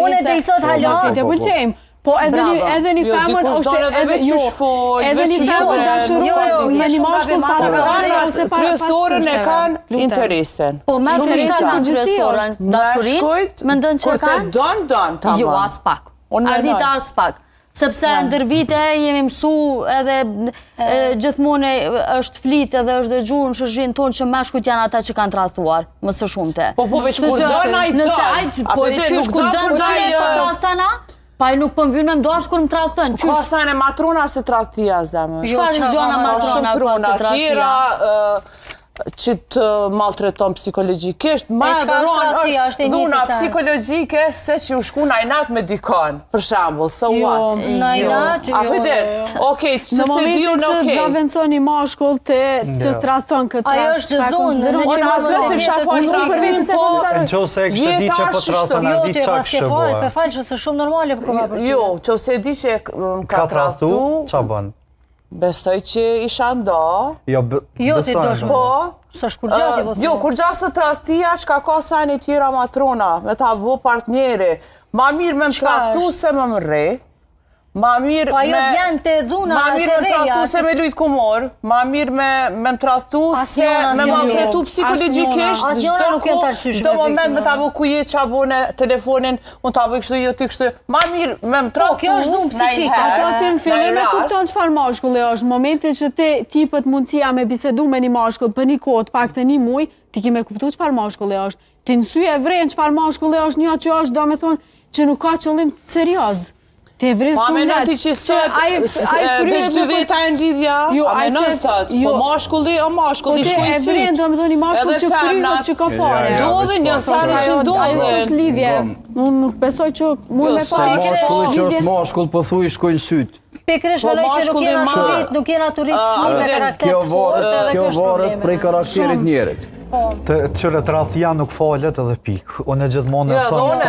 Unë dhe i thot halo. Të pëlqejmë. Po edhe një femër është edhe një femër dashurohet me një mashkull kryesorën e kanë interesin. Po mashkullit kanë kryesorën dashurin, mendon që kanë? Kur të don, Jo, as pak. Ardita as pak. Sepse ndër vite jemi mësu edhe gjithmonë është flit edhe është dëgjuar në shoqërinë tonë që mashkujt janë ata që kanë tradhtuar, më së shumti. Po veç kur don ai ton. Po çish kur don pa nuk po m'vyn me mdosh kur më tradhton. Ka sa në matrona se tradhtia s'dam. Çfarë gjona matrona trona tjera që të maltreton psikologjikisht, ma është dhuna psikologjike se që u shku najnat me dikon, për shambull, so what? Najnat, jo. Okej, që se dio në okej. Në momentin që të avënson një mashkull të tradhton këtë ajo është dhunë, në një moment të Në qo se e kështë di që po tradhton, a di qa kështë bëhe. Pe falë që së shumë normale për këma për Jo, që se di që ka tradhtu, qa bën? Besoj që isha nda. Jo, ti dosh po. Së shkurgjati, po jo, kur gjasë të tradhtia, shka ka sajnë i tjera matrona, me ta vo partneri. Ma mirë me më tradhtu se me më re. Ma mirë me tradhtu se me lujtë kumor. Ma mirë me më tradhtu se me më tradhtu psikologjikisht. Çdo moment me ta vo ku je, qa vo në telefonin, unë ta vo kështu, jo ti kështu. Ma mirë me më tradhtu. Kjo është dhunë psikike. Ato ti në fillim e kupton çfarë mashkulli është. Në momentin që ti pët mundësia me bisedu me një mashkull për një kohë, pak të një muj, ti ki me kuptu çfarë mashkulli është. Ti në sy e vren çfarë mashkulli është, një që është, do me thonë që nuk ka qëllim serioz. Ti e vren shumë letë. Ti që sot, veç dy veta e në lidhja, a menon sot, po mashkulli o mashkulli shkoj syt. Po ti e vren, do me thonë një mashkull që kryhet që ka pare. Dodhin, një sani që dodhin. Ajo është lidhje. Unë nuk besoj që mund me pa mashkulli që është mashkull, po thuj shkojnë syt. Pikrish vëlloj që nuk jena të rritë fri me karakter të sotë. Kjo varet prej karakterit njerit. Të qëre tradhtia nuk falet edhe pik. Unë e gjithmonë e thëmë,